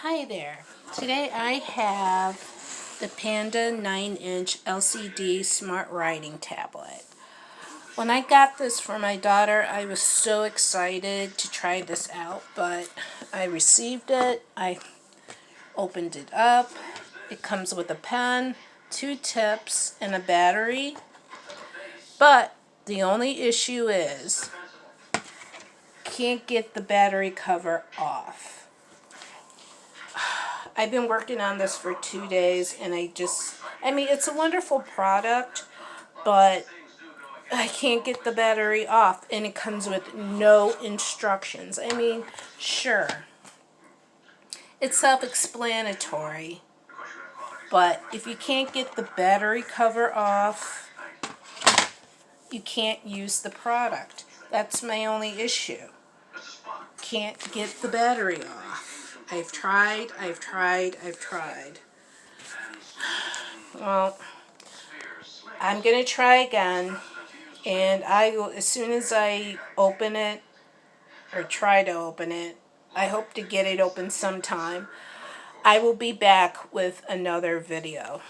Hi there. Today I have the Panda 9-inch LCD Smart Writing Tablet. When I got this for my daughter, I was so excited to try this out, but I received it, I opened it up. It comes with a pen, 2 tips, and a battery. But the only issue is, can't get the battery cover off. I've been working on this for 2 days, and I mean, it's a wonderful product, but I can't get the battery off, and it comes with no instructions. I mean, sure, it's self-explanatory, but if you can't get the battery cover off, you can't use the product. That's my only issue. Can't get the battery off. I've tried. Well, I'm going to try again, and I will, as soon as I open it, or try to open it, I hope to get it open sometime, I will be back with another video.